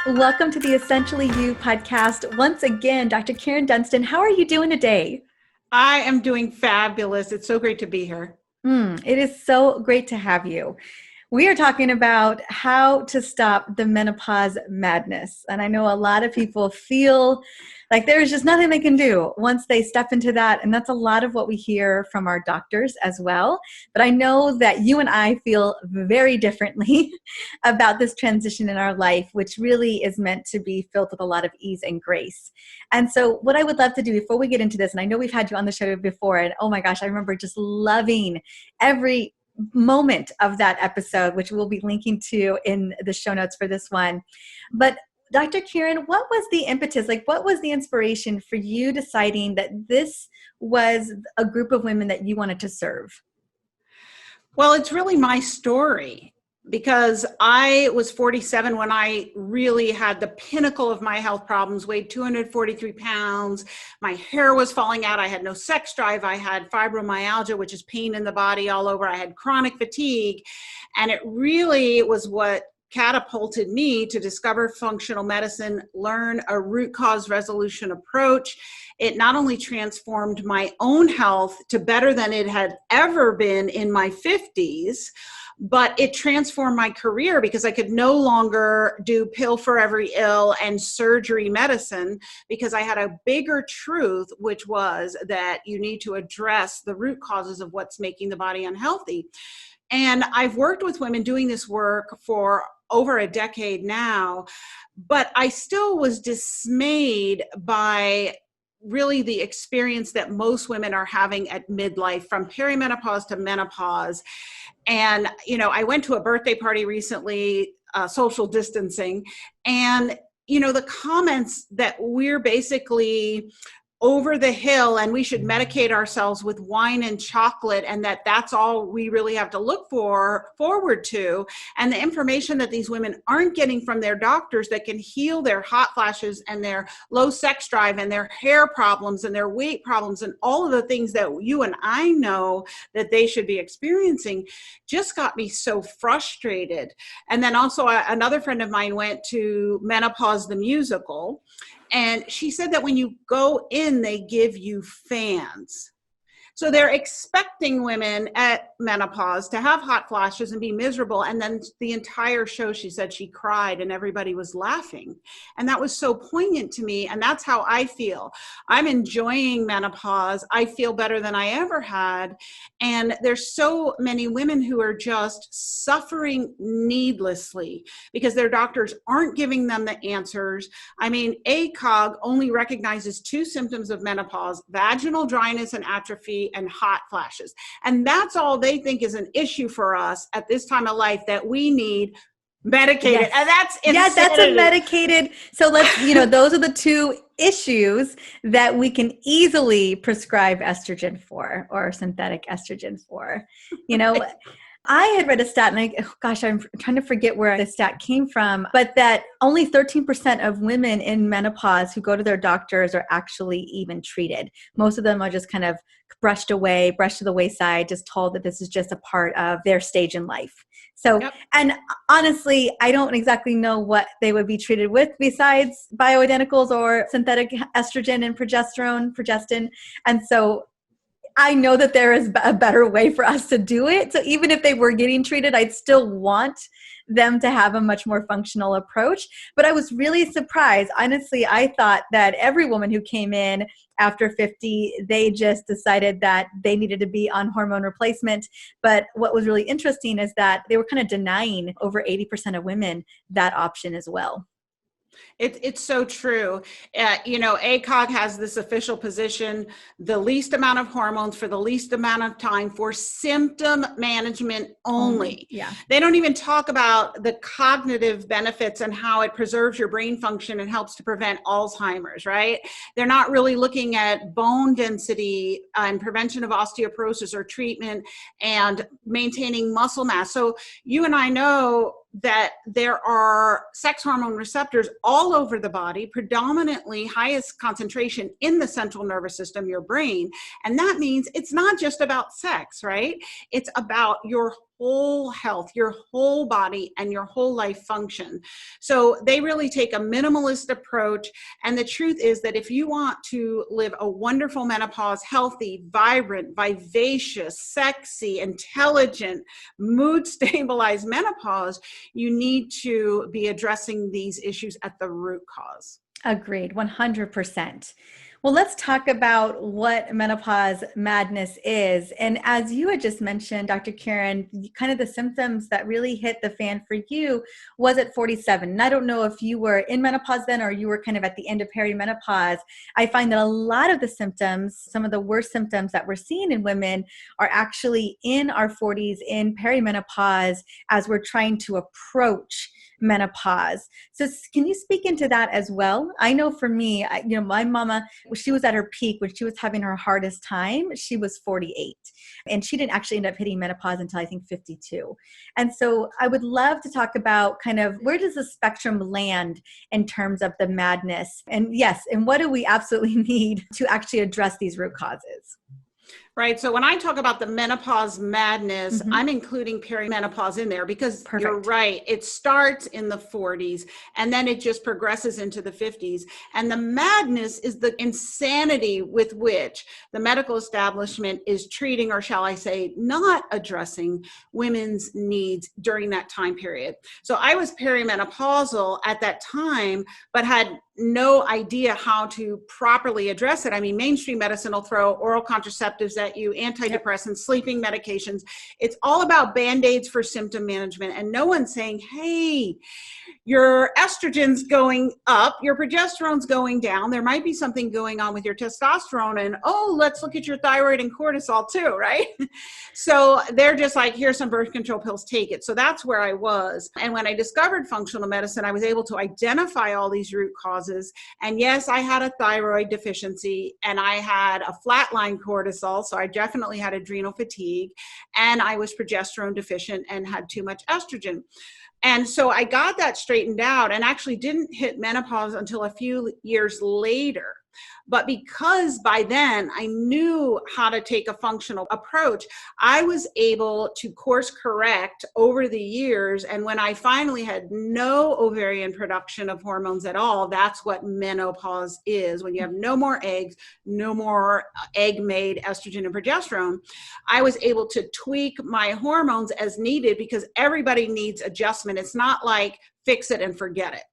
Welcome to the Essentially You podcast. Once again, Dr. Kyrin Dunston, how are you doing today? I am doing fabulous. It's so great to be here. It is so great to have you. We are talking about how to stop the menopause madness. And I know a lot of people feel like there's just nothing they can do once they step into that. And that's a lot of what we hear from our doctors as well. But I know that you and I feel very differently about this transition in our life, which really is meant to be filled with a lot of ease and grace. And so what I would love to do before we get into this, and I know we've had you on the show before, and oh my gosh, I remember just loving every moment of that episode, which we'll be linking to in the show notes for this one. But Dr. Kyrin, what was the impetus? Like, what was the inspiration for you deciding that this was a group of women that you wanted to serve? Well, it's really my story because I was 47 when I really had the pinnacle of my health problems, weighed 243 pounds. My hair was falling out. I had no sex drive. I had fibromyalgia, which is pain in the body all over. I had chronic fatigue. And it really was what catapulted me to discover functional medicine, learn a root cause resolution approach. It not only transformed my own health to better than it had ever been in my 50s, but it transformed my career because I could no longer do pill for every ill and surgery medicine because I had a bigger truth, which was that you need to address the root causes of what's making the body unhealthy. And I've worked with women doing this work for over a decade now, but I still was dismayed by really the experience that most women are having at midlife, from perimenopause to menopause. And, I went to a birthday party recently, social distancing, and, the comments that we're basically over the hill and we should medicate ourselves with wine and chocolate and that's all we really have to look forward to. And the information that these women aren't getting from their doctors that can heal their hot flashes and their low sex drive and their hair problems and their weight problems and all of the things that you and I know that they should be experiencing just got me so frustrated. And then also another friend of mine went to Menopause the musical. And she said that when you go in, they give you fans. So they're expecting women at menopause to have hot flashes and be miserable. And then the entire show, she said she cried and everybody was laughing. And that was so poignant to me. And that's how I feel. I'm enjoying menopause. I feel better than I ever had. And there's so many women who are just suffering needlessly because their doctors aren't giving them the answers. I mean, ACOG only recognizes 2 symptoms of menopause: vaginal dryness and atrophy, and hot flashes. And that's all they think is an issue for us at this time of life, that we need medicated. Yes. And that's insanity. Yeah, that's a medicated. So let's, those are the 2 issues that we can easily prescribe estrogen for, or synthetic estrogen for. I had read a stat, and I'm trying to forget where the stat came from, but that only 13% of women in menopause who go to their doctors are actually even treated. Most of them are just kind of brushed to the wayside, just told that this is just a part of their stage in life. So, yep. And honestly, I don't exactly know what they would be treated with besides bioidenticals or synthetic estrogen and progestin. And so I know that there is a better way for us to do it. So even if they were getting treated, I'd still want them to have a much more functional approach. But I was really surprised. Honestly, I thought that every woman who came in after 50, they just decided that they needed to be on hormone replacement. But what was really interesting is that they were kind of denying over 80% of women that option as well. It's so true. ACOG has this official position: the least amount of hormones for the least amount of time for symptom management only. Yeah. They don't even talk about the cognitive benefits and how it preserves your brain function and helps to prevent Alzheimer's, right? They're not really looking at bone density and prevention of osteoporosis or treatment and maintaining muscle mass. So you and I know that there are sex hormone receptors all over the body, predominantly highest concentration in the central nervous system, your brain. And that means it's not just about sex, right? It's about your whole health, your whole body, and your whole life function. So they really take a minimalist approach. And the truth is that if you want to live a wonderful menopause, healthy, vibrant, vivacious, sexy, intelligent, mood stabilized menopause, you need to be addressing these issues at the root cause. Agreed, 100%. Well, let's talk about what menopause madness is. And as you had just mentioned, Dr. Kyrin, kind of the symptoms that really hit the fan for you was at 47. And I don't know if you were in menopause then or you were kind of at the end of perimenopause. I find that a lot of the symptoms, some of the worst symptoms that we're seeing in women are actually in our 40s, in perimenopause, as we're trying to approach menopause. So can you speak into that as well? I know for me, my mama, she was at her peak when she was having her hardest time. She was 48 and she didn't actually end up hitting menopause until I think 52. And so I would love to talk about kind of where does the spectrum land in terms of the madness? And yes, and what do we absolutely need to actually address these root causes? Right. So when I talk about the menopause madness, I'm including perimenopause in there because you're right. It starts in the 40s and then it just progresses into the 50s. And the madness is the insanity with which the medical establishment is treating, or shall I say, not addressing women's needs during that time period. So I was perimenopausal at that time, but had no idea how to properly address it. I mean, mainstream medicine will throw oral contraceptives at you, antidepressants, sleeping medications. It's all about Band-Aids for symptom management. And no one's saying, hey, your estrogen's going up, your progesterone's going down. There might be something going on with your testosterone. And, oh, let's look at your thyroid and cortisol too, right? So they're just like, here's some birth control pills, take it. So that's where I was. And when I discovered functional medicine, I was able to identify all these root causes. And yes, I had a thyroid deficiency and I had a flatline cortisol. So I definitely had adrenal fatigue and I was progesterone deficient and had too much estrogen. And so I got that straightened out and actually didn't hit menopause until a few years later. But because by then I knew how to take a functional approach, I was able to course correct over the years. And when I finally had no ovarian production of hormones at all, that's what menopause is. When you have no more eggs, no more egg-made estrogen and progesterone, I was able to tweak my hormones as needed because everybody needs adjustment. It's not like fix it and forget it.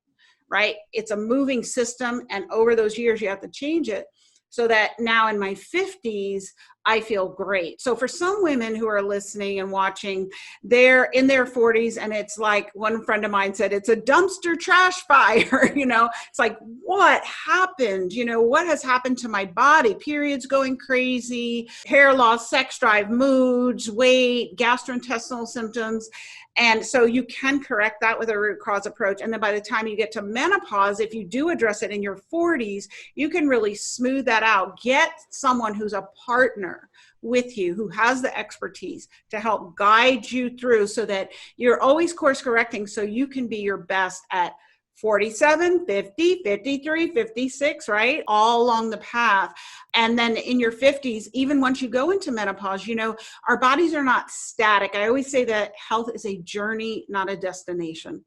Right? It's a moving system. And over those years, you have to change it so that now in my 50s, I feel great. So for some women who are listening and watching, they're in their 40s and it's like one friend of mine said, it's a dumpster trash fire. It's like, what happened? What has happened to my body? Periods going crazy, hair loss, sex drive, moods, weight, gastrointestinal symptoms. And so you can correct that with a root cause approach. And then by the time you get to menopause, if you do address it in your 40s, you can really smooth that out. Get someone who's a partner with you, who has the expertise to help guide you through so that you're always course correcting so you can be your best at 47, 50, 53, 56, right? All along the path. And then in your 50s, even once you go into menopause, our bodies are not static. I always say that health is a journey, not a destination.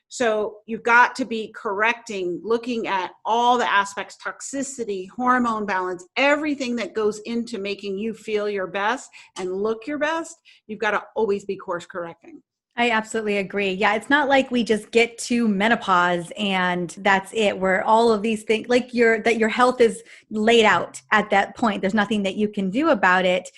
So you've got to be correcting, looking at all the aspects, toxicity, hormone balance, everything that goes into making you feel your best and look your best. You've got to always be course correcting. I absolutely agree. Yeah, it's not like we just get to menopause and that's it, where all of these things, like your health is laid out at that point. There's nothing that you can do about it.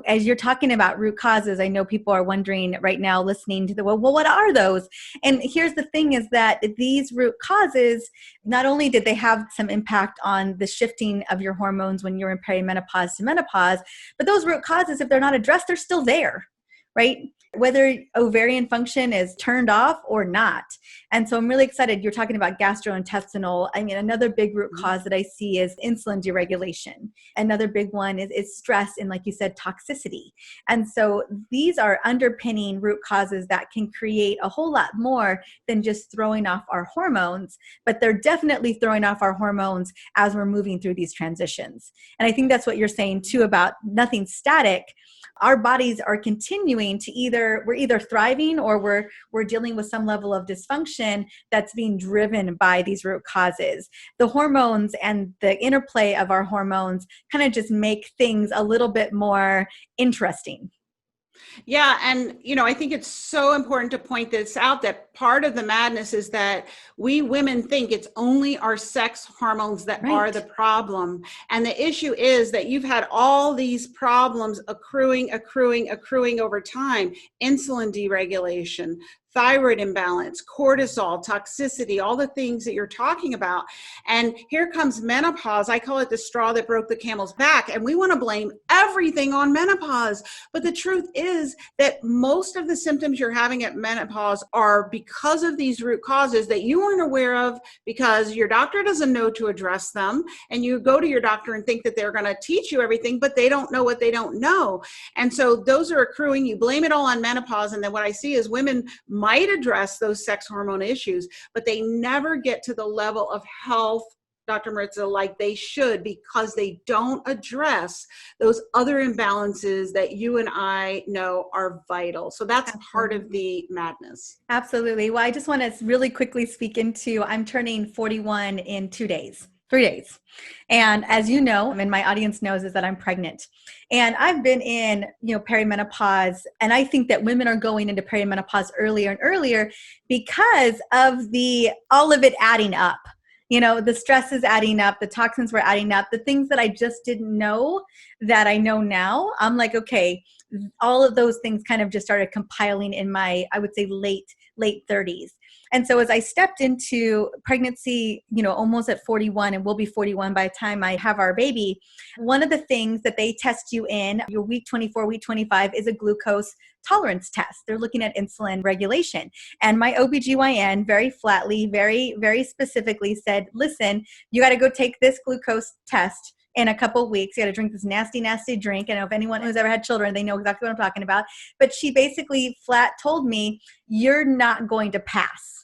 As you're talking about root causes, I know people are wondering right now listening to well, what are those? And here's the thing is that these root causes, not only did they have some impact on the shifting of your hormones when you're in perimenopause to menopause, but those root causes, if they're not addressed, they're still there. Right? whether ovarian function is turned off or not. And so I'm really excited. You're talking about gastrointestinal. I mean, another big root cause that I see is insulin deregulation. Another big one is stress and, like you said, toxicity. And so these are underpinning root causes that can create a whole lot more than just throwing off our hormones, but they're definitely throwing off our hormones as we're moving through these transitions. And I think that's what you're saying too about nothing static. Our bodies are continuing to we're either thriving or we're dealing with some level of dysfunction that's being driven by these root causes. The hormones and the interplay of our hormones kind of just make things a little bit more interesting. Yeah. And, I think it's so important to point this out, that part of the madness is that we women think it's only our sex hormones that are the problem. And the issue is that you've had all these problems accruing over time. Insulin deregulation, thyroid imbalance, cortisol, toxicity, all the things that you're talking about. And here comes menopause. I call it the straw that broke the camel's back. And we want to blame everything on menopause. But the truth is that most of the symptoms you're having at menopause are because of these root causes that you weren't aware of, because your doctor doesn't know to address them. And you go to your doctor and think that they're going to teach you everything, but they don't know what they don't know. And so those are accruing. You blame it all on menopause. And then what I see is women might address those sex hormone issues, but they never get to the level of health, Dr. Maritza, like they should, because they don't address those other imbalances that you and I know are vital. So that's part of the madness. Absolutely. Well, I just want to really quickly speak into, I'm turning 41 in 3 days. And as you know, and my audience knows, is that I'm pregnant. And I've been in, perimenopause. And I think that women are going into perimenopause earlier and earlier because of all of it adding up. The stress is adding up, the toxins were adding up, the things that I just didn't know that I know now. I'm like, okay, all of those things kind of just started compiling in my, I would say, late 30s. And so as I stepped into pregnancy, almost at 41, and we'll be 41 by the time I have our baby, one of the things that they test you in your week 24, week 25 is a glucose tolerance test. They're looking at insulin regulation. And my OBGYN very flatly, very, very specifically said, listen, you got to go take this glucose test in a couple of weeks. You got to drink this nasty, nasty drink. And if anyone who's ever had children, they know exactly what I'm talking about. But she basically flat told me, you're not going to pass.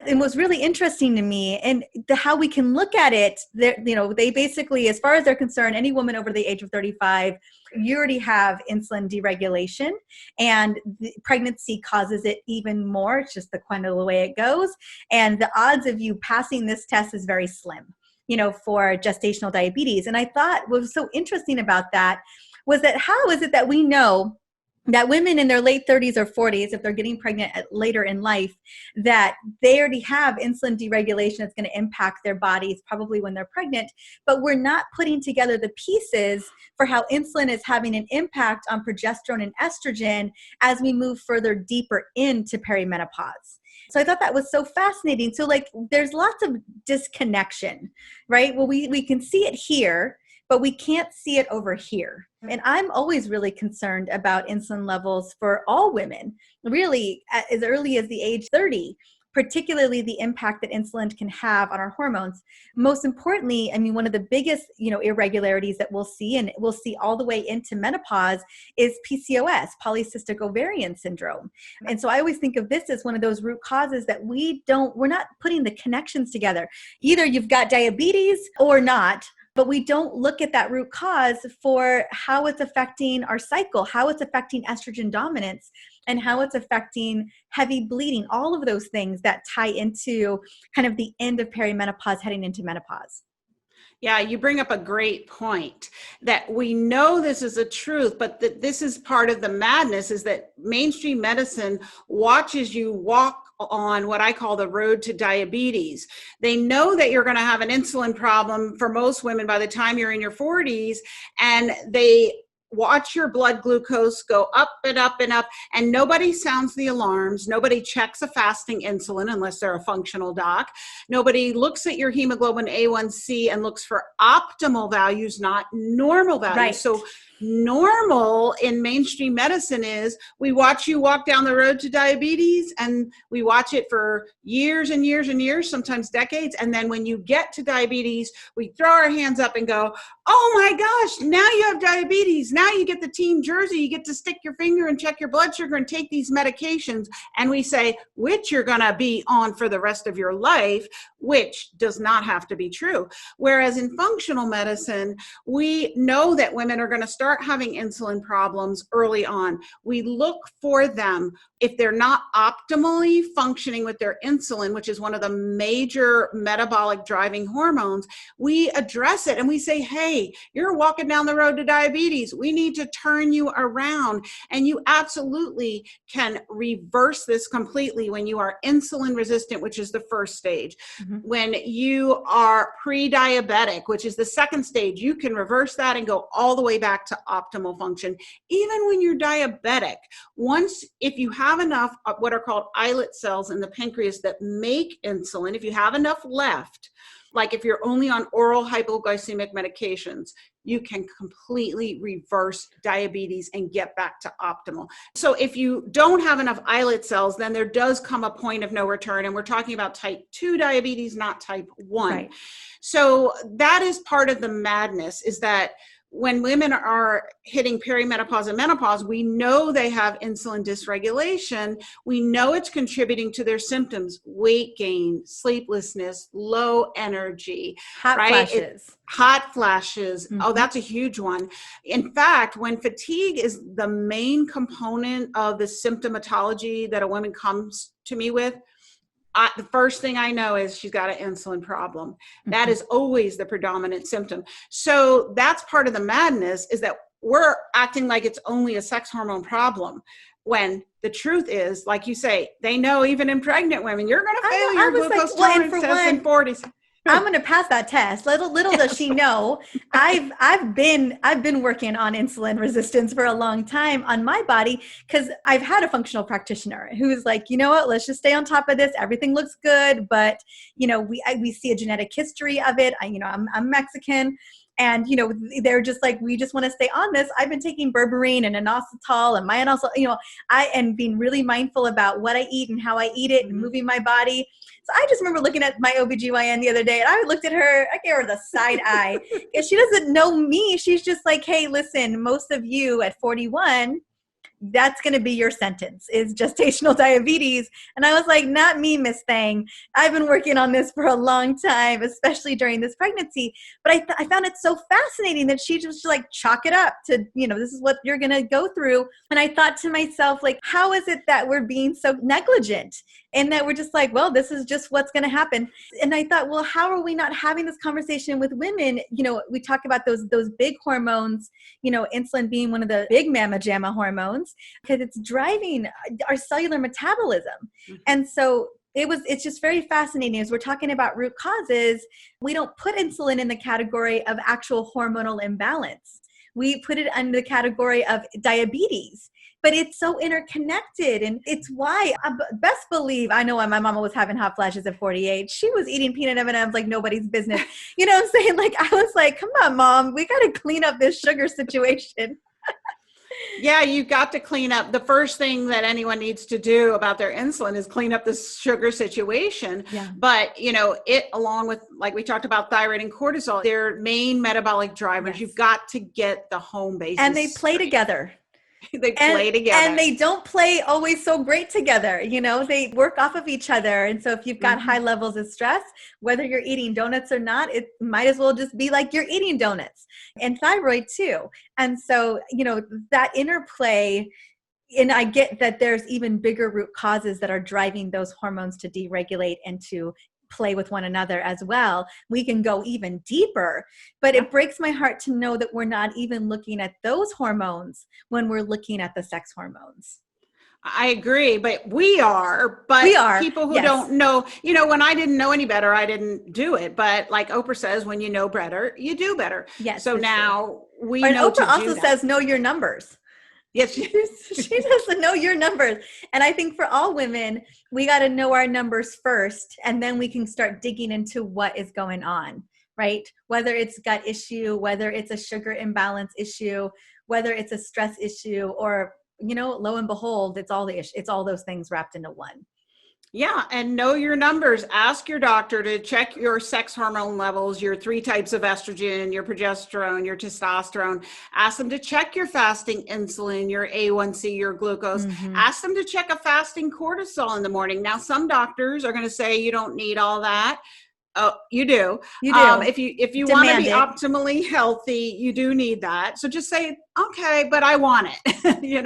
It was really interesting to me, and how we can look at it. They basically, as far as they're concerned, any woman over the age of 35, you already have insulin deregulation, and the pregnancy causes it even more. It's just the kind of the way it goes. And the odds of you passing this test is very slim, for gestational diabetes. And I thought what was so interesting about that was that how is it that we know that women in their late 30s or 40s, if they're getting pregnant later in life, that they already have insulin deregulation that's going to impact their bodies probably when they're pregnant, but we're not putting together the pieces for how insulin is having an impact on progesterone and estrogen as we move further deeper into perimenopause. So I thought that was so fascinating. So there's lots of disconnection, right? Well, we can see it here, but we can't see it over here. And I'm always really concerned about insulin levels for all women, really as early as the age 30, particularly the impact that insulin can have on our hormones. Most importantly, one of the biggest, irregularities that we'll see, and we'll see all the way into menopause, is PCOS, polycystic ovarian syndrome. And so I always think of this as one of those root causes that we're not putting the connections together. Either you've got diabetes or not, but we don't look at that root cause for how it's affecting our cycle, how it's affecting estrogen dominance, and how it's affecting heavy bleeding, all of those things that tie into kind of the end of perimenopause heading into menopause. Yeah, you bring up a great point, that we know this is a truth, but that this is part of the madness, is that mainstream medicine watches you walk on what I call the road to diabetes. They know that you're going to have an insulin problem for most women by the time you're in your 40s, and they watch your blood glucose go up and up and up, and nobody sounds the alarms. Nobody checks a fasting insulin unless they're a functional doc. Nobody looks at your hemoglobin A1C and looks for optimal values, not normal values. Right. So normal in mainstream medicine is we watch you walk down the road to diabetes, and we watch it for years and years and years, sometimes decades. And then when you get to diabetes, we throw our hands up and go, oh my gosh, now you have diabetes. Now you get the team jersey. You get to stick your finger and check your blood sugar and take these medications. And we say, which you're going to be on for the rest of your life, which does not have to be true. Whereas in functional medicine, we know that women are going to start having insulin problems early on. We look for them if they're not optimally functioning with their insulin, which is one of the major metabolic driving hormones. We address it and we say, hey, you're walking down the road to diabetes. We need to turn you around. And you absolutely can reverse this completely when you are insulin resistant, which is the first stage. Mm-hmm. When you are pre-diabetic, which is the second stage, you can reverse that and go all the way back to optimal function. Even when you're diabetic, if you have enough of what are called islet cells in the pancreas that make insulin, if you have enough left, like if you're only on oral hypoglycemic medications, you can completely reverse diabetes and get back to optimal. So if you don't have enough islet cells, then there does come a point of no return. And we're talking about type 2 diabetes, not type 1. Right. So that is part of the madness, is that when women are hitting perimenopause and menopause, we know they have insulin dysregulation. We know it's contributing to their symptoms: weight gain, sleeplessness, low energy, hot flashes. Hot flashes. Mm-hmm. Oh, that's a huge one. In fact, when fatigue is the main component of the symptomatology that a woman comes to me with, the first thing I know is she's got an insulin problem. Mm-hmm. That is always the predominant symptom. So that's part of the madness, is that we're acting like it's only a sex hormone problem, when the truth is, like you say, they know even in pregnant women, you're going to fail your glucose tolerance test in 40s. I'm going to pass that test. Little does she know, I've been working on insulin resistance for a long time on my body, because I've had a functional practitioner who's like, you know what, let's just stay on top of this. Everything looks good, but we see a genetic history of it. I'm Mexican. And, they're just like, we just want to stay on this. I've been taking berberine and inositol and myonositol, and being really mindful about what I eat and how I eat it, and moving my body. So I just remember looking at my OBGYN the other day, and I looked at her, I gave her the side eye, because she doesn't know me. She's just like, hey, listen, most of you at 41, that's going to be your sentence, is gestational diabetes. And I was like, not me, Miss Thang. I've been working on this for a long time, especially during this pregnancy. But I found it so fascinating that she just like, chalk it up to, this is what you're going to go through. And I thought to myself, like, how is it that we're being so negligent, and that we're just like, well, this is just what's going to happen? And I thought, well, how are we not having this conversation with women? We talk about those big hormones, insulin being one of the big mamma jamma hormones, because it's driving our cellular metabolism. Mm-hmm. And so it's just very fascinating. As we're talking about root causes, we don't put insulin in the category of actual hormonal imbalance. We put it under the category of diabetes. But it's so interconnected, and it's why I best believe, I know when my mama was having hot flashes at 48, she was eating peanut M&Ms like nobody's business. You know what I'm saying? Like, I was like, come on, Mom, we got to clean up this sugar situation. Yeah, you got to clean up. The first thing that anyone needs to do about their insulin is clean up this sugar situation. Yeah. But, it, along with, like we talked about, thyroid and cortisol, they're main metabolic drivers. Yes. You've got to get the home base. And they play together. They play together. And they don't play always so great together. They work off of each other. And so if you've got high levels of stress, whether you're eating donuts or not, it might as well just be like you're eating donuts. And thyroid too. And so, that interplay, and I get that there's even bigger root causes that are driving those hormones to deregulate and to play with one another as well. We can go even deeper, but it breaks my heart to know that we're not even looking at those hormones when we're looking at the sex hormones. I agree, but we are people who don't know, when I didn't know any better, I didn't do it. But like Oprah says, when you know better, you do better. Yes. So now we know. Oprah also says, know your numbers. Yes, she doesn't know your numbers. And I think for all women, we got to know our numbers first, and then we can start digging into what is going on, right? Whether it's gut issue, whether it's a sugar imbalance issue, whether it's a stress issue or, lo and behold, it's all it's all those things wrapped into one. Yeah. And know your numbers. Ask your doctor to check your sex hormone levels, your 3 types of estrogen, your progesterone, your testosterone. Ask them to check your fasting insulin, your A1C, your glucose. Ask them to check a fasting cortisol in the morning. Now, some doctors are going to say you don't need all that. Oh, you do. You do. If you want to be optimally healthy, you do need that. So just say, okay, but I want it, Absolutely.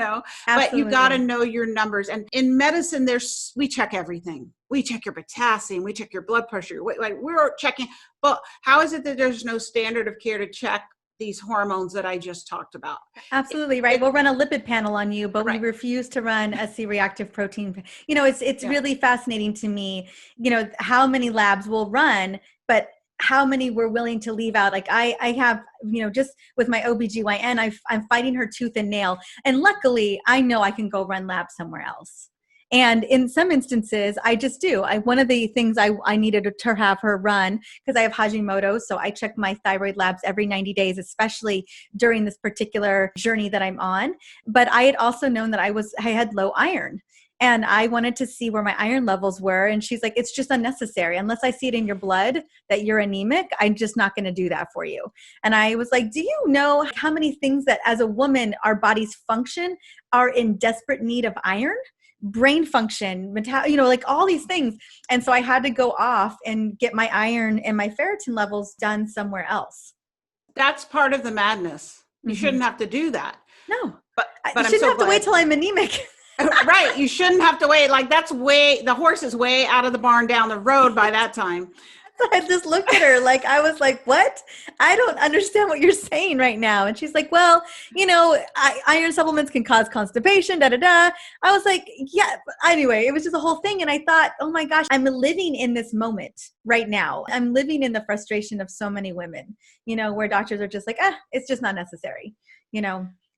But you got to know your numbers. And in medicine, we check everything. We check your potassium, we check your blood pressure. We're checking, but how is it that there's no standard of care to check these hormones that I just talked about? Absolutely right. We'll run a lipid panel on you, but we refuse to run a C-reactive protein. It's really fascinating to me, how many labs will run, but how many we're willing to leave out. Like I have, just with my OBGYN, I'm fighting her tooth and nail. And luckily I know I can go run labs somewhere else. And in some instances, I just do. One of the things I needed to have her run, because I have Hashimoto's, so I check my thyroid labs every 90 days, especially during this particular journey that I'm on. But I had also known that I had low iron. And I wanted to see where my iron levels were. And she's like, it's just unnecessary. Unless I see it in your blood that you're anemic, I'm just not going to do that for you. And I was like, do you know how many things that as a woman, our bodies function are in desperate need of iron? Brain function, like all these things. And so I had to go off and get my iron and my ferritin levels done somewhere else. That's part of the madness. You shouldn't have to do that. No, but you shouldn't have to wait till I'm anemic. Right. You shouldn't have to wait. Like the horse is way out of the barn down the road by that time. So I just looked at her like, I was like, what? I don't understand what you're saying right now. And she's like, well, iron supplements can cause constipation, I was like, yeah. But anyway, it was just a whole thing. And I thought, oh my gosh, I'm living in this moment right now. I'm living in the frustration of so many women, where doctors are just like, it's just not necessary.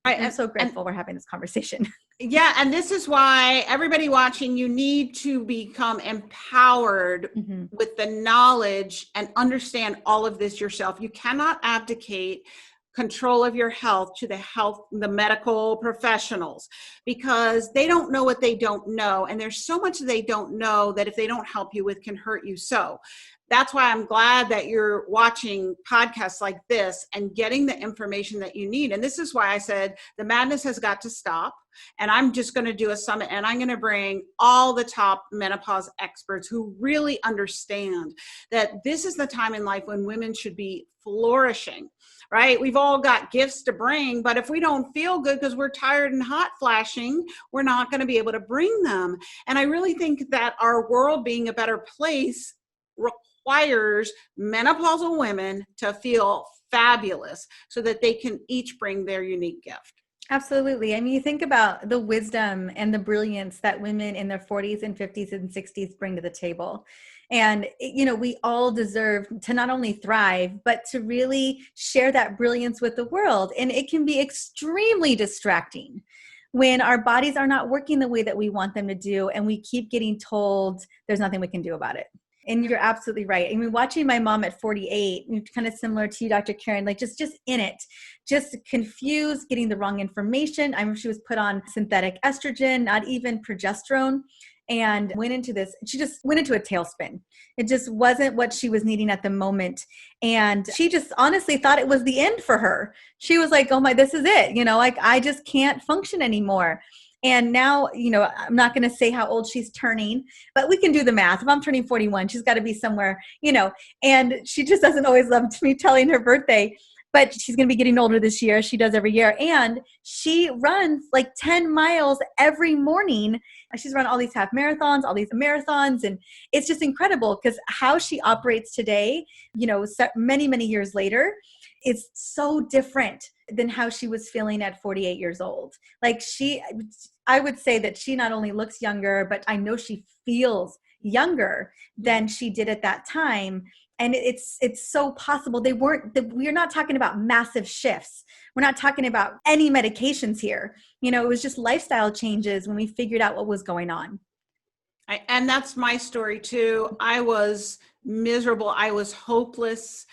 I'm so grateful we're having this conversation. Yeah. And this is why everybody watching, you need to become empowered with the knowledge and understand all of this yourself. You cannot abdicate control of your health to the medical professionals, because they don't know what they don't know. And there's so much they don't know that if they don't help you with can hurt you. So that's why I'm glad that you're watching podcasts like this and getting the information that you need. And this is why I said the madness has got to stop. And I'm just going to do a summit, and I'm going to bring all the top menopause experts who really understand that this is the time in life when women should be flourishing, right? We've all got gifts to bring, but if we don't feel good because we're tired and hot flashing, we're not going to be able to bring them. And I really think that our world being a better place requires menopausal women to feel fabulous so that they can each bring their unique gift. Absolutely. I mean, you think about the wisdom and the brilliance that women in their 40s and 50s and 60s bring to the table. And, we all deserve to not only thrive, but to really share that brilliance with the world. And it can be extremely distracting when our bodies are not working the way that we want them to do. And we keep getting told there's nothing we can do about it. And you're absolutely right. I mean, watching my mom at 48, kind of similar to you, Dr. Kyrin, like just in it, just confused, getting the wrong information. I remember she was put on synthetic estrogen, not even progesterone, and went into this. She just went into a tailspin. It just wasn't what she was needing at the moment. And she just honestly thought it was the end for her. She was like, oh my, this is it. Like I just can't function anymore. And now, I'm not going to say how old she's turning, but we can do the math. If I'm turning 41, she's got to be somewhere, and she just doesn't always love me telling her birthday, but she's going to be getting older this year. She does every year. And she runs like 10 miles every morning. She's run all these half marathons, all these marathons. And it's just incredible because how she operates today, many, many years later, is so different than how she was feeling at 48 years old. Like I would say that she not only looks younger, but I know she feels younger than she did at that time. And it's so possible. We're not talking about massive shifts. We're not talking about any medications here. It was just lifestyle changes when we figured out what was going on. And that's my story too. I was miserable. I was hopeless.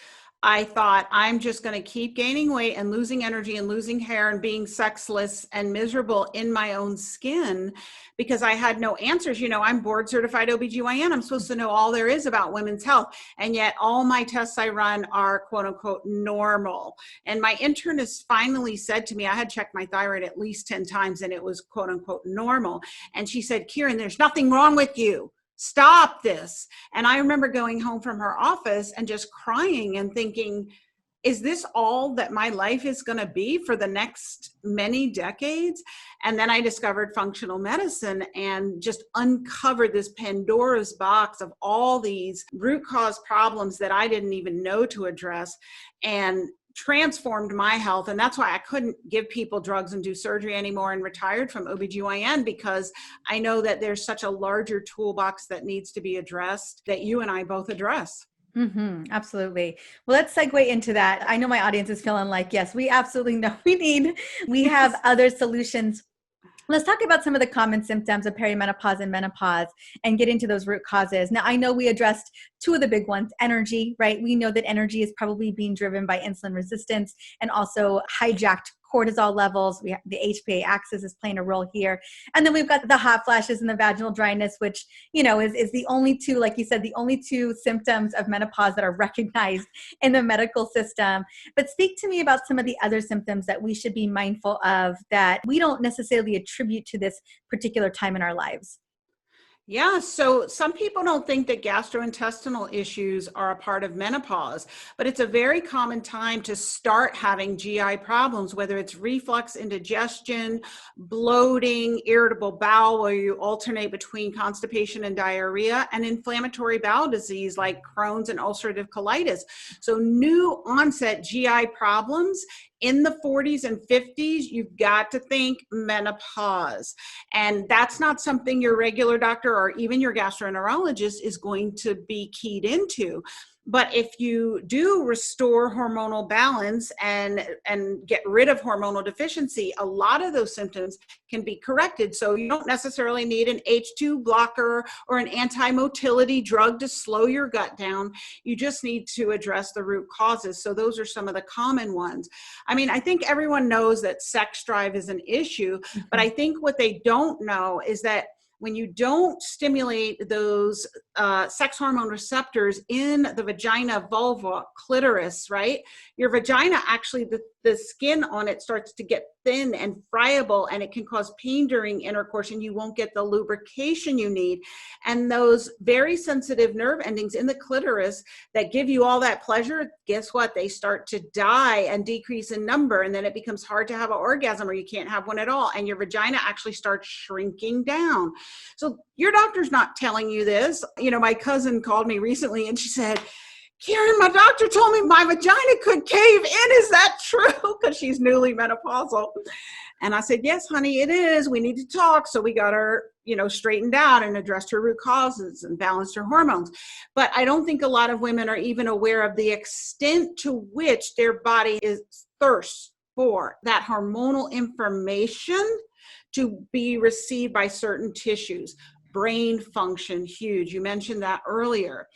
I thought, I'm just going to keep gaining weight and losing energy and losing hair and being sexless and miserable in my own skin because I had no answers. You know, I'm board certified OBGYN. I'm supposed to know all there is about women's health. And yet all my tests I run are quote unquote normal. And my internist finally said to me, I had checked my thyroid at least 10 times and it was quote unquote normal. And she said, Kyrin, there's nothing wrong with you. Stop this. And I remember going home from her office and just crying and thinking, is this all that my life is going to be for the next many decades? And then I discovered functional medicine and just uncovered this Pandora's box of all these root cause problems that I didn't even know to address, and transformed my health. And that's why I couldn't give people drugs and do surgery anymore and retired from OBGYN, because I know that there's such a larger toolbox that needs to be addressed that you and I both address. Mm-hmm, absolutely. Well, let's segue into that. I know my audience is feeling like, yes, we absolutely know we have other solutions. Let's talk about some of the common symptoms of perimenopause and menopause and get into those root causes. Now, I know we addressed two of the big ones, energy, right? We know that energy is probably being driven by insulin resistance and also hijacked cortisol levels. We have the HPA axis is playing a role here. And then we've got the hot flashes and the vaginal dryness, which, you know, is the only two, like you said, the only two symptoms of menopause that are recognized in the medical system. But speak to me about some of the other symptoms that we should be mindful of that we don't necessarily attribute to this particular time in our lives. Yeah, so some people don't think that gastrointestinal issues are a part of menopause, but it's a very common time to start having GI problems, whether it's reflux, indigestion, bloating, irritable bowel, where you alternate between constipation and diarrhea, and inflammatory bowel disease like Crohn's and ulcerative colitis. So new onset GI problems in the 40s and 50s, you've got to think menopause. And that's not something your regular doctor or even your gastroenterologist is going to be keyed into. But if you do restore hormonal balance and get rid of hormonal deficiency, a lot of those symptoms can be corrected. So you don't necessarily need an H2 blocker or an anti-motility drug to slow your gut down. You just need to address the root causes. So those are some of the common ones. I mean, I think everyone knows that sex drive is an issue, but I think what they don't know is that when you don't stimulate those sex hormone receptors in the vagina, vulva, clitoris, right? Your vagina actually, the skin on it starts to get thin and friable, and it can cause pain during intercourse, and you won't get the lubrication you need. And those very sensitive nerve endings in the clitoris that give you all that pleasure, guess what? They start to die and decrease in number, and then it becomes hard to have an orgasm, or you can't have one at all, and your vagina actually starts shrinking down. So your doctor's not telling you this. You know, my cousin called me recently and she said, Kyrin, my doctor told me my vagina could cave in. Is that true? Because she's newly menopausal. And I said, yes, honey, it is. We need to talk. So we got her, you know, straightened out and addressed her root causes and balanced her hormones. But I don't think a lot of women are even aware of the extent to which their body is thirst for that hormonal information to be received by certain tissues. Brain function, huge. You mentioned that earlier.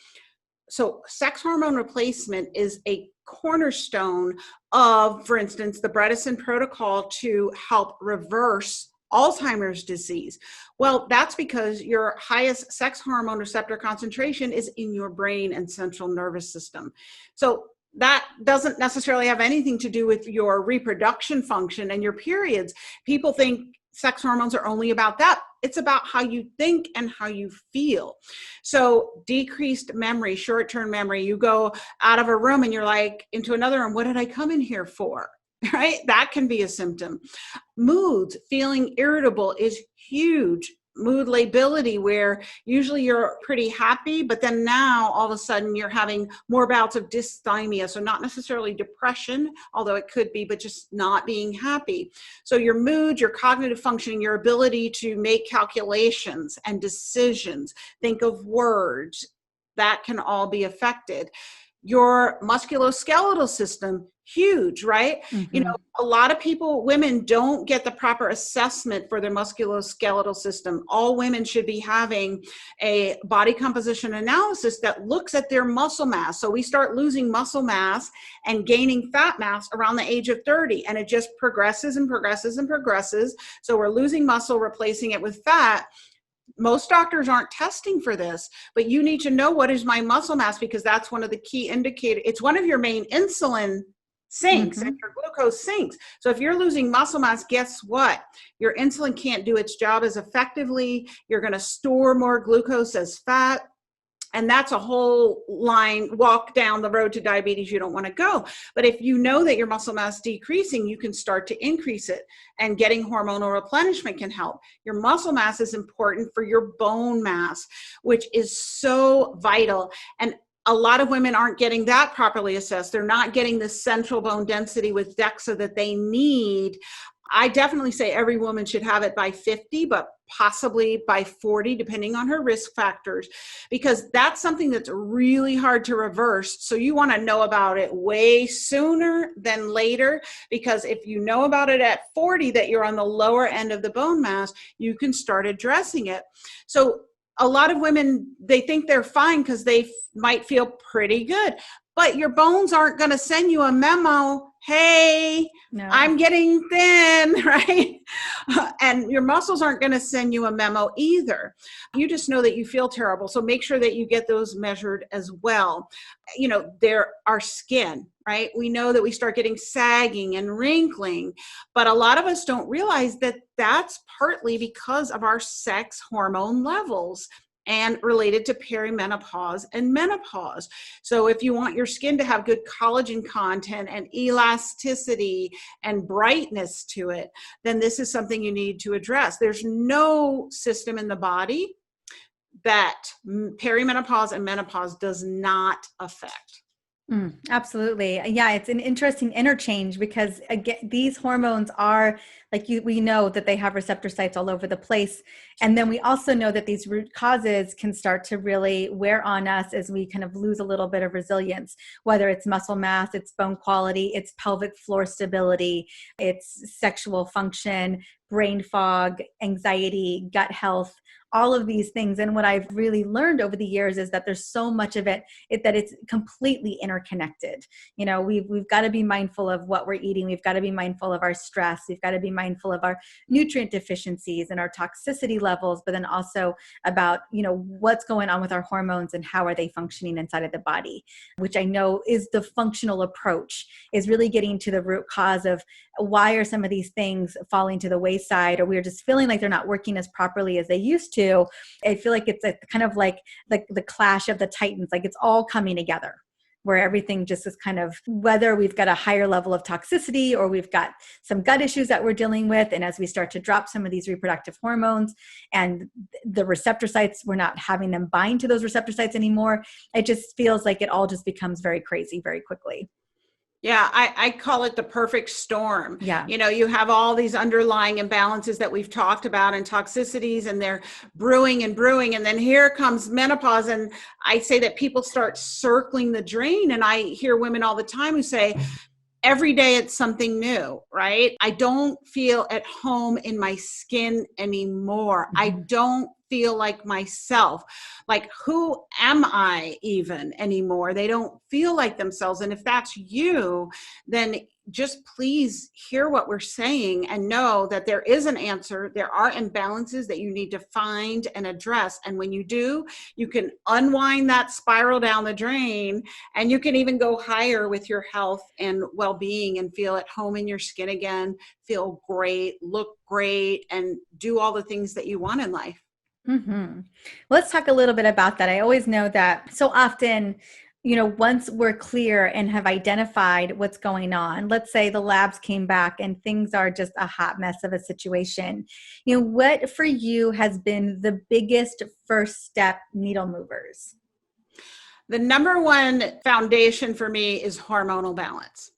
So sex hormone replacement is a cornerstone of, for instance, the Bredesen protocol to help reverse Alzheimer's disease. Well, that's because your highest sex hormone receptor concentration is in your brain and central nervous system. So that doesn't necessarily have anything to do with your reproduction function and your periods. People think sex hormones are only about that. It's about how you think and how you feel. So decreased memory, short-term memory, you go out of a room and you're like into another room, what did I come in here for? Right? That can be a symptom. Moods, feeling irritable is huge. Mood lability, where usually you're pretty happy, but then now all of a sudden you're having more bouts of dysthymia. So not necessarily depression, although it could be, but just not being happy. So your mood, your cognitive functioning, your ability to make calculations and decisions, think of words, that can all be affected. Your musculoskeletal system, huge, right? You know, a lot of women don't get the proper assessment for their musculoskeletal system. All women should be having a body composition analysis that looks at their muscle mass. So we start losing muscle mass and gaining fat mass around the age of 30, and it just progresses and progresses and progresses. So we're losing muscle, replacing it with fat. Most doctors aren't testing for this, but you need to know, what is my muscle mass? Because that's one of the key indicators. It's one of your main insulin sinks and your glucose sinks. So if you're losing muscle mass, guess what? Your insulin can't do its job as effectively. You're going to store more glucose as fat. And that's a whole walk down the road to diabetes you don't want to go. But if you know that your muscle mass is decreasing, you can start to increase it, and getting hormonal replenishment can help. Your muscle mass is important for your bone mass, which is so vital. And a lot of women aren't getting that properly assessed. They're not getting the central bone density with DEXA that they need. I definitely say every woman should have it by 50, but possibly by 40, depending on her risk factors, because that's something that's really hard to reverse. So you want to know about it way sooner than later, because if you know about it at 40, that you're on the lower end of the bone mass, you can start addressing it. So a lot of women, they think they're fine because they might feel pretty good, but your bones aren't going to send you a memo, hey, no, I'm getting thin, right? And your muscles aren't going to send you a memo either. You just know that you feel terrible. So make sure that you get those measured as well. You know, there are skin, right? We know that we start getting sagging and wrinkling, but a lot of us don't realize that that's partly because of our sex hormone levels and related to perimenopause and menopause. So if you want your skin to have good collagen content and elasticity and brightness to it, then this is something you need to address. There's no system in the body that perimenopause and menopause does not affect. Absolutely. Yeah, it's an interesting interchange because again, these hormones are we know that they have receptor sites all over the place. And then we also know that these root causes can start to really wear on us as we kind of lose a little bit of resilience, whether it's muscle mass, it's bone quality, it's pelvic floor stability, it's sexual function, brain fog, anxiety, gut health, all of these things. And what I've really learned over the years is that there's so much of that it's completely interconnected. You know, we've got to be mindful of what we're eating. We've got to be mindful of our stress. We've got to be mindful of our nutrient deficiencies and our toxicity levels, but then also about, you know, what's going on with our hormones and how are they functioning inside of the body, which I know is the functional approach, is really getting to the root cause of why are some of these things falling to the wayside, or we're just feeling like they're not working as properly as they used to. I feel like it's kind of like the clash of the titans, like it's all coming together, where everything just is kind of, whether we've got a higher level of toxicity or we've got some gut issues that we're dealing with. And as we start to drop some of these reproductive hormones and the receptor sites, we're not having them bind to those receptor sites anymore. It just feels like it all just becomes very crazy very quickly. Yeah, I call it the perfect storm. Yeah. You know, you have all these underlying imbalances that we've talked about and toxicities, and they're brewing and brewing. And then here comes menopause. And I say that people start circling the drain. And I hear women all the time who say, every day it's something new, right? I don't feel at home in my skin anymore. I don't feel like myself. Like, who am I even anymore? They don't feel like themselves. And if that's you, then just please hear what we're saying and know that there is an answer. There are imbalances that you need to find and address. And when you do, you can unwind that spiral down the drain, and you can even go higher with your health and well-being and feel at home in your skin again, feel great, look great, and do all the things that you want in life. Let's talk a little bit about that. I always know that so often, you know, once we're clear and have identified what's going on, let's say the labs came back and things are just a hot mess of a situation. You know, what for you has been the biggest first step needle movers? The number one foundation for me is hormonal balance.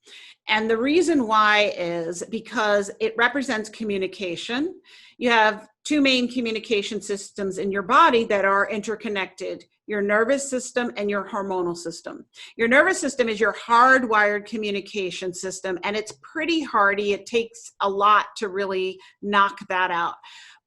And the reason why is because it represents communication. You have two main communication systems in your body that are interconnected: your nervous system and your hormonal system. Your nervous system is your hardwired communication system, and it's pretty hardy. It takes a lot to really knock that out.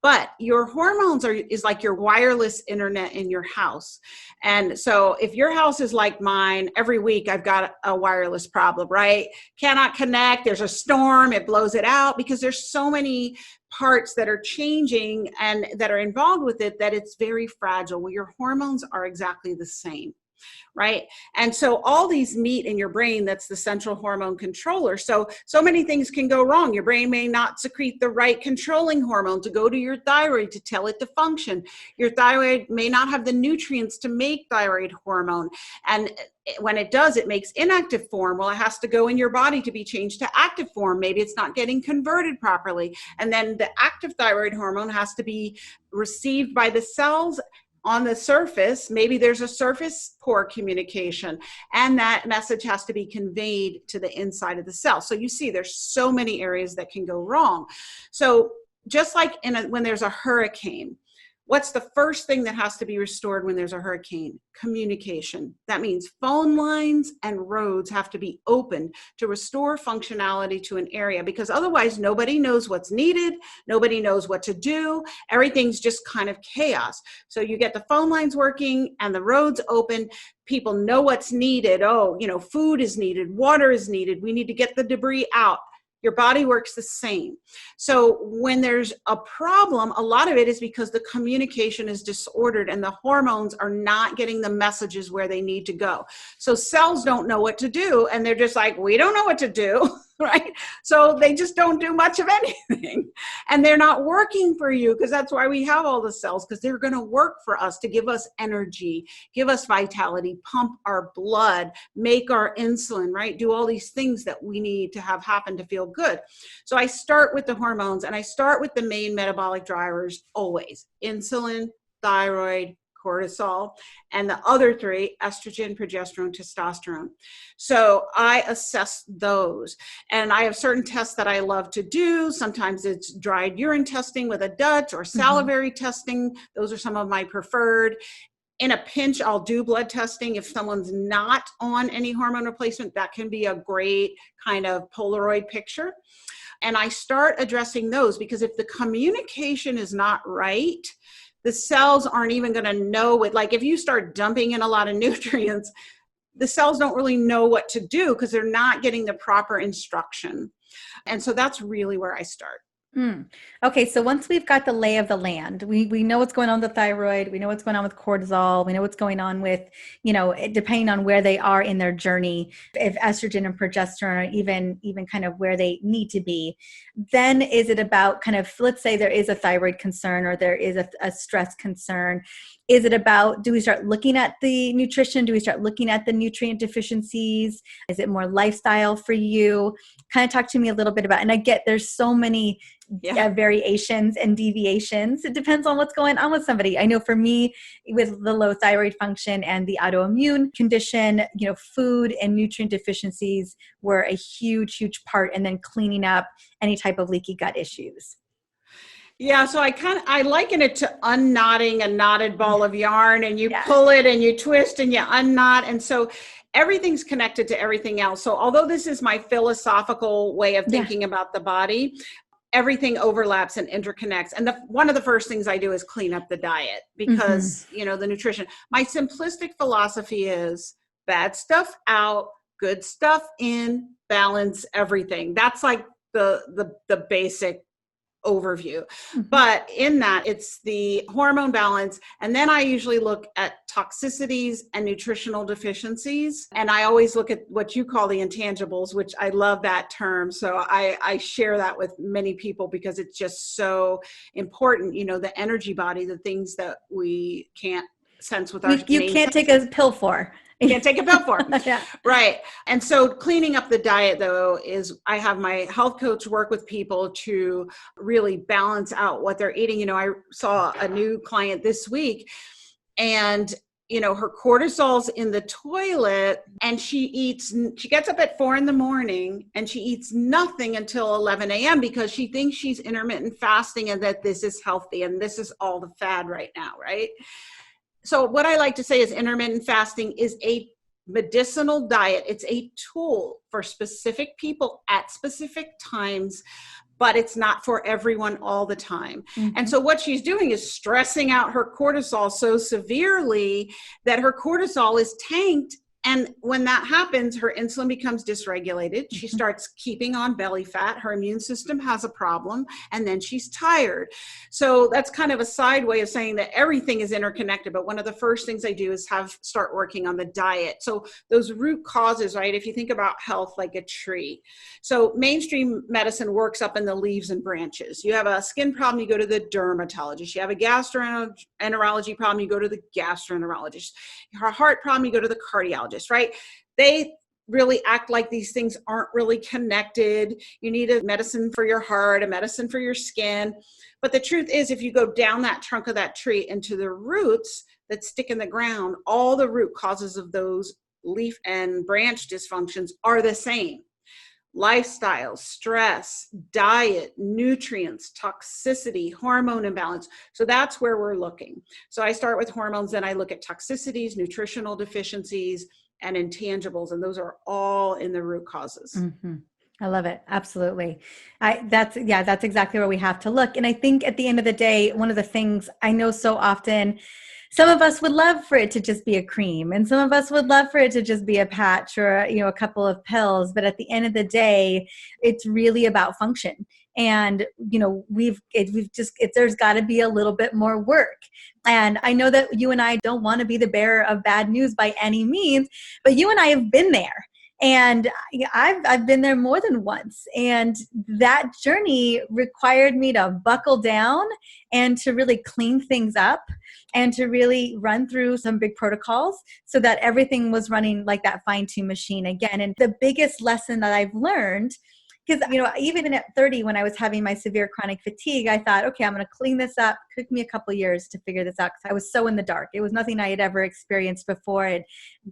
But your hormones is like your wireless internet in your house. And so if your house is like mine, every week I've got a wireless problem, right? Cannot connect. There's a storm. It blows it out because there's so many parts that are changing and that are involved with it that it's very fragile. Well, your hormones are exactly the same. Right. And so all these meet in your brain. That's the central hormone controller. So many things can go wrong. Your brain may not secrete the right controlling hormone to go to your thyroid to tell it to function. Your thyroid may not have the nutrients to make thyroid hormone. And when it does, it makes inactive form. Well, it has to go in your body to be changed to active form. Maybe it's not getting converted properly. And then the active thyroid hormone has to be received by the cells on the surface. Maybe there's a surface poor communication, and that message has to be conveyed to the inside of the cell. So you see, there's so many areas that can go wrong. So just like when there's a hurricane, what's the first thing that has to be restored when there's a hurricane? Communication. That means phone lines and roads have to be opened to restore functionality to an area, because otherwise nobody knows what's needed. Nobody knows what to do. Everything's just kind of chaos. So you get the phone lines working and the roads open. People know what's needed. Oh, food is needed. Water is needed. We need to get the debris out. Your body works the same. So when there's a problem, a lot of it is because the communication is disordered and the hormones are not getting the messages where they need to go. So cells don't know what to do, and they're just like, we don't know what to do, right? So they just don't do much of anything. And they're not working for you, because that's why we have all the cells, because they're going to work for us to give us energy, give us vitality, pump our blood, make our insulin, right? Do all these things that we need to have happen to feel good. So I start with the hormones, and I start with the main metabolic drivers always: insulin, thyroid, cortisol, and the other three: estrogen, progesterone, testosterone. So I assess those. And I have certain tests that I love to do. Sometimes it's dried urine testing with a Dutch, or salivary testing. Those are some of my preferred. In a pinch, I'll do blood testing if someone's not on any hormone replacement. That can be a great kind of Polaroid picture. And I start addressing those, because if the communication is not right, the cells aren't even going to know it. Like if you start dumping in a lot of nutrients, the cells don't really know what to do because they're not getting the proper instruction. And so that's really where I start. Okay, so once we've got the lay of the land, we know what's going on with the thyroid, we know what's going on with cortisol, we know what's going on with, depending on where they are in their journey, if estrogen and progesterone are even kind of where they need to be. Then is it about kind of, let's say there is a thyroid concern, or there is a stress concern. Is it about, do we start looking at the nutrition? Do we start looking at the nutrient deficiencies? Is it more lifestyle for you? Kind of talk to me a little bit about, and I get there's so many variations and deviations. It depends on what's going on with somebody. I know for me, with the low thyroid function and the autoimmune condition, food and nutrient deficiencies were a huge, huge part, and then cleaning up any type of leaky gut issues. Yeah, so I liken it to unknotting a knotted ball of yarn, and you pull it and you twist and you unknot. And so everything's connected to everything else. So although this is my philosophical way of thinking about the body, everything overlaps and interconnects. And one of the first things I do is clean up the diet, because, the nutrition. My simplistic philosophy is bad stuff out, good stuff in, balance everything. That's like the basic overview. But in that, it's the hormone balance. And then I usually look at toxicities and nutritional deficiencies. And I always look at what you call the intangibles, which I love that term. So I share that with many people because it's just so important. The energy body, the things that we can't sense with our you can't take a pill for. Can't take a pill for. Right. And so cleaning up the diet, though, is I have my health coach work with people to really balance out what they're eating. I saw a new client this week, and her cortisol's in the toilet, and she gets up at 4 a.m. and she eats nothing until 11 a.m. because she thinks she's intermittent fasting and that this is healthy and this is all the fad right now, right? So what I like to say is intermittent fasting is a medicinal diet. It's a tool for specific people at specific times, but it's not for everyone all the time. Mm-hmm. And so what she's doing is stressing out her cortisol so severely that her cortisol is tanked. And when that happens, her insulin becomes dysregulated. She starts keeping on belly fat. Her immune system has a problem, and then she's tired. So that's kind of a side way of saying that everything is interconnected. But one of the first things I do is start working on the diet. So those root causes, right? If you think about health like a tree. So mainstream medicine works up in the leaves and branches. You have a skin problem, you go to the dermatologist. You have a gastroenterology problem, you go to the gastroenterologist. Your heart problem, you go to the cardiologist. Right? They really act like these things aren't really connected. You need a medicine for your heart, a medicine for your skin. But the truth is, if you go down that trunk of that tree into the roots that stick in the ground, all the root causes of those leaf and branch dysfunctions are the same. Lifestyle, stress, diet, nutrients, toxicity, hormone imbalance. So that's where we're looking. So I start with hormones, then I look at toxicities, nutritional deficiencies, and intangibles. And those are all in the root causes. Mm-hmm. I love it. Absolutely. That's exactly where we have to look. And I think at the end of the day, one of the things I know so often, some of us would love for it to just be a cream, and some of us would love for it to just be a patch or, a couple of pills. But at the end of the day, it's really about function. And, there's got to be a little bit more work. And I know that you and I don't want to be the bearer of bad news by any means, but you and I have been there. And I've been there more than once. And that journey required me to buckle down and to really clean things up and to really run through some big protocols so that everything was running like that fine-tuned machine again. And the biggest lesson that I've learned, because, even at 30, when I was having my severe chronic fatigue, I thought, okay, I'm going to clean this up. It took me a couple of years to figure this out because I was so in the dark. It was nothing I had ever experienced before. And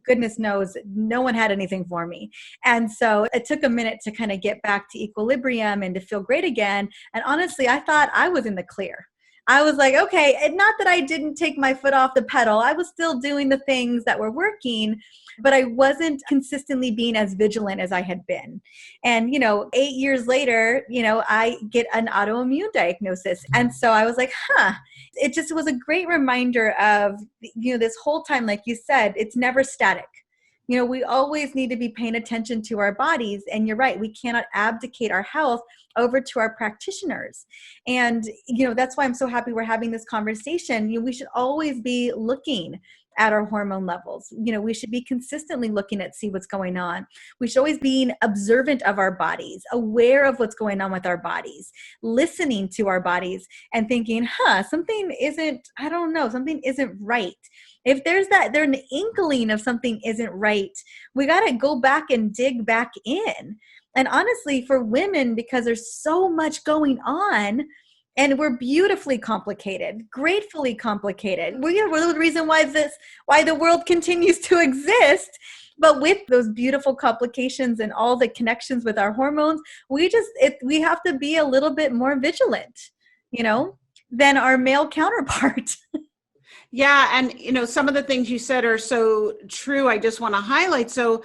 goodness knows, no one had anything for me. And so it took a minute to kind of get back to equilibrium and to feel great again. And honestly, I thought I was in the clear. I was like, okay, and not that I didn't take my foot off the pedal. I was still doing the things that were working, but I wasn't consistently being as vigilant as I had been. And, 8 years later, I get an autoimmune diagnosis. And so I was like, it just was a great reminder of, this whole time, like you said, it's never static. We always need to be paying attention to our bodies. And you're right, we cannot abdicate our health over to our practitioners. And, that's why I'm so happy we're having this conversation. We should always be looking at our hormone levels. We should be consistently looking at see what's going on. We should always be observant of our bodies, aware of what's going on with our bodies, listening to our bodies and thinking, something isn't right. If there's an inkling of something isn't right, we got to go back and dig back in. And honestly, for women, because there's so much going on, and we're beautifully complicated, gratefully complicated. We're the reason why the world continues to exist. But with those beautiful complications and all the connections with our hormones, we have to be a little bit more vigilant, than our male counterpart. Yeah. And, some of the things you said are so true. I just want to highlight. So,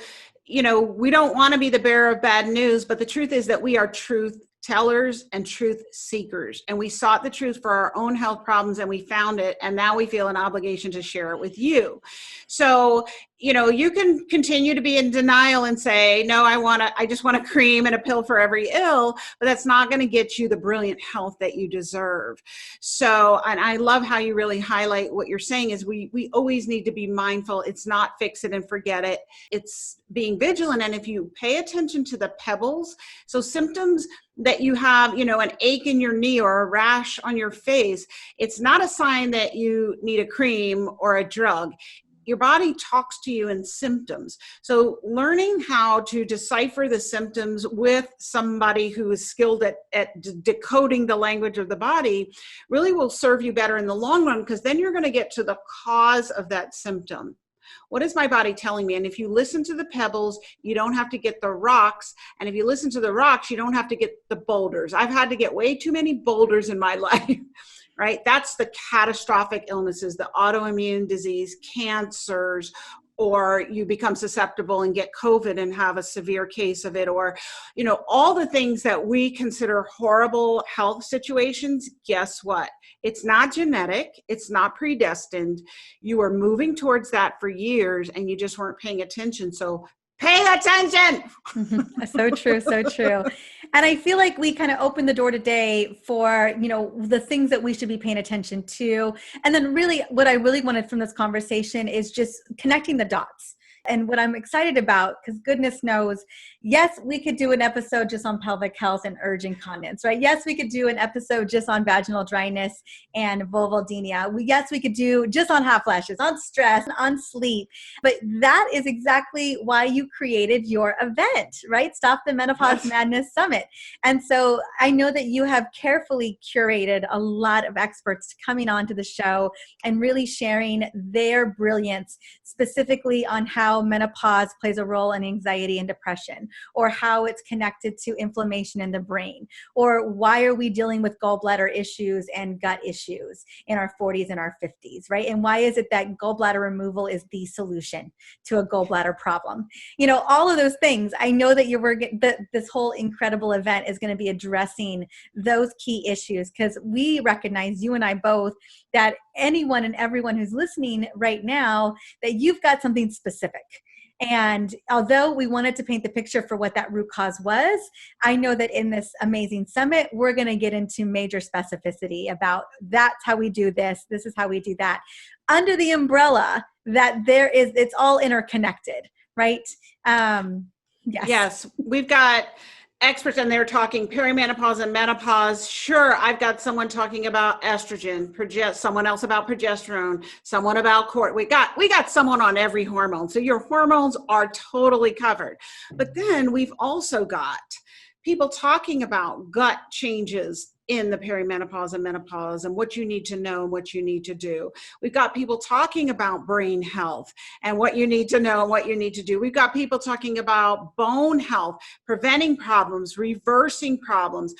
we don't want to be the bearer of bad news, but the truth is that we are truth tellers and truth seekers. And we sought the truth for our own health problems and we found it. And now we feel an obligation to share it with you. So, you can continue to be in denial and say, no, I just want a cream and a pill for every ill, but that's not going to get you the brilliant health that you deserve. So, and I love how you really highlight what you're saying is we always need to be mindful. It's not fix it and forget it. It's being vigilant. And if you pay attention to the pebbles, so symptoms that you have, an ache in your knee or a rash on your face, it's not a sign that you need a cream or a drug. your body talks to you in symptoms. So learning how to decipher the symptoms with somebody who is skilled at decoding the language of the body really will serve you better in the long run, because then you're going to get to the cause of that symptom. What is my body telling me? And if you listen to the pebbles, you don't have to get the rocks. And if you listen to the rocks, you don't have to get the boulders. I've had to get way too many boulders in my life, right? That's the catastrophic illnesses, the autoimmune disease, cancers, or you become susceptible and get COVID and have a severe case of it, or, all the things that we consider horrible health situations. Guess what? It's not genetic. It's not predestined. You were moving towards that for years and you just weren't paying attention. So pay attention. So true. So true. And I feel like we kind of opened the door today for, the things that we should be paying attention to. And then really what I really wanted from this conversation is just connecting the dots. And what I'm excited about, because goodness knows, yes, we could do an episode just on pelvic health and urge incontinence, right? Yes, we could do an episode just on vaginal dryness and vulvodynia. Yes, we could do just on hot flashes, on stress, on sleep. But that is exactly why you created your event, right? Stop the Menopause Madness Summit. And so I know that you have carefully curated a lot of experts coming onto the show and really sharing their brilliance specifically on how menopause plays a role in anxiety and depression, or how it's connected to inflammation in the brain, or why are we dealing with gallbladder issues and gut issues in our 40s and our 50s, right? And why is it that gallbladder removal is the solution to a gallbladder problem? All of those things. I know that this whole incredible event is going to be addressing those key issues, because we recognize, you and I both, that anyone and everyone who's listening right now, that you've got something specific. And although we wanted to paint the picture for what that root cause was, I know that in this amazing summit, we're going to get into major specificity about that's how we do this. This is how we do that, under the umbrella that it's all interconnected, right? Yes, we've got experts and they're talking perimenopause and menopause. Sure, I've got someone talking about estrogen, someone else about progesterone, someone about we got someone on every hormone. So your hormones are totally covered. But then we've also got people talking about gut changes in the perimenopause and menopause and what you need to know and what you need to do. We've got people talking about brain health and what you need to know and what you need to do. We've got people talking about bone health, preventing problems, reversing problems,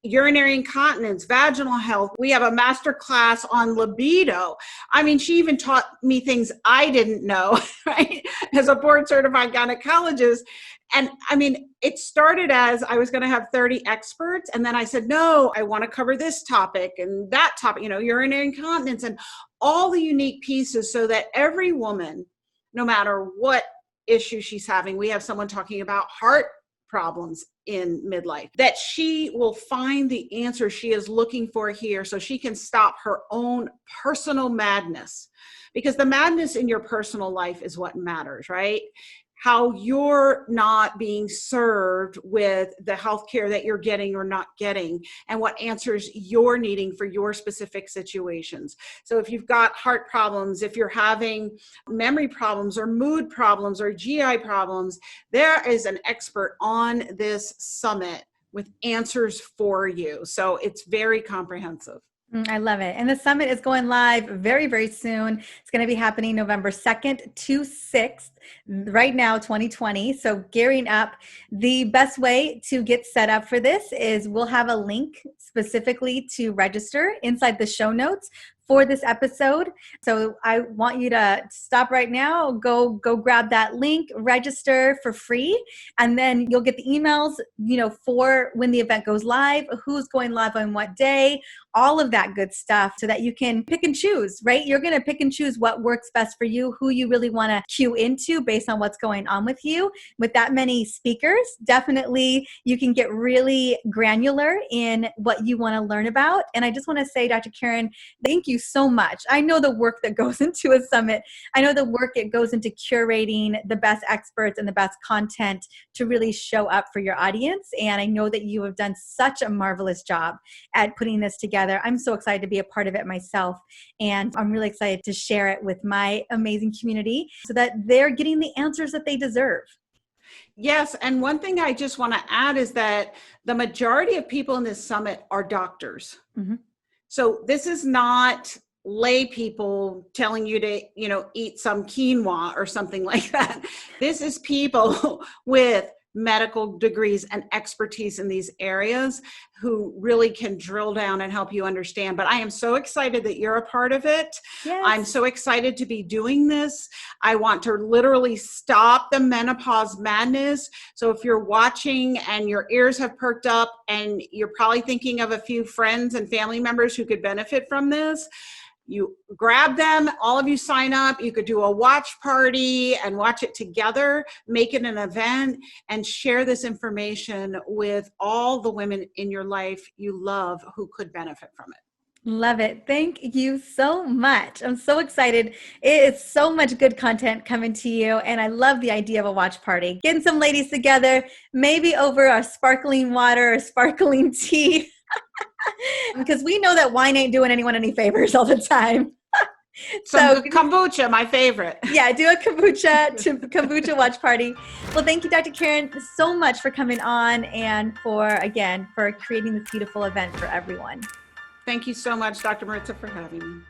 urinary incontinence, vaginal health. We have a master class on libido. I mean, she even taught me things I didn't know, right? As a board certified gynecologist. And I mean, it started as I was going to have 30 experts. And then I said, no, I want to cover this topic and that topic, urinary incontinence and all the unique pieces, so that every woman, no matter what issue she's having, we have someone talking about heart problems in midlife, that she will find the answer she is looking for here, so she can stop her own personal madness. Because the madness in your personal life is what matters, right? How you're not being served with the healthcare that you're getting or not getting, and what answers you're needing for your specific situations. So if you've got heart problems, if you're having memory problems or mood problems or GI problems, there is an expert on this summit with answers for you. So it's very comprehensive. I love it. And the summit is going live very, very soon. It's going to be happening November 2nd to 6th, right now, 2020. So gearing up. The best way to get set up for this is we'll have a link specifically to register inside the show notes for this episode. So I want you to stop right now, go grab that link, register for free, and then you'll get the emails, for when the event goes live, who's going live on what day, all of that good stuff, so that you can pick and choose, right? You're going to pick and choose what works best for you, who you really want to cue into based on what's going on with you. With that many speakers, definitely you can get really granular in what you want to learn about. And I just want to say, Dr. Kyrin, thank you so much. I know the work that goes into a summit. I know the work it goes into curating the best experts and the best content to really show up for your audience. And I know that you have done such a marvelous job at putting this together together. I'm so excited to be a part of it myself. And I'm really excited to share it with my amazing community so that they're getting the answers that they deserve. Yes. And one thing I just want to add is that the majority of people in this summit are doctors. Mm-hmm. So this is not lay people telling you to, eat some quinoa or something like that. This is people with medical degrees and expertise in these areas who really can drill down and help you understand. But I am so excited that you're a part of it. Yes. I'm so excited to be doing this. I want to literally stop the menopause madness. So if you're watching and your ears have perked up and you're probably thinking of a few friends and family members who could benefit from this, you grab them, all of you sign up. You could do a watch party and watch it together, make it an event, and share this information with all the women in your life you love who could benefit from it. Love it. Thank you so much. I'm so excited. It's so much good content coming to you. And I love the idea of a watch party. Getting some ladies together, maybe over a sparkling water or sparkling tea. Because we know that wine ain't doing anyone any favors all the time. So kombucha, my favorite. Yeah, do a kombucha watch party. Well, thank you, Dr. Kyrin, so much for coming on and for creating this beautiful event for everyone. Thank you so much, Dr. Maritza, for having me.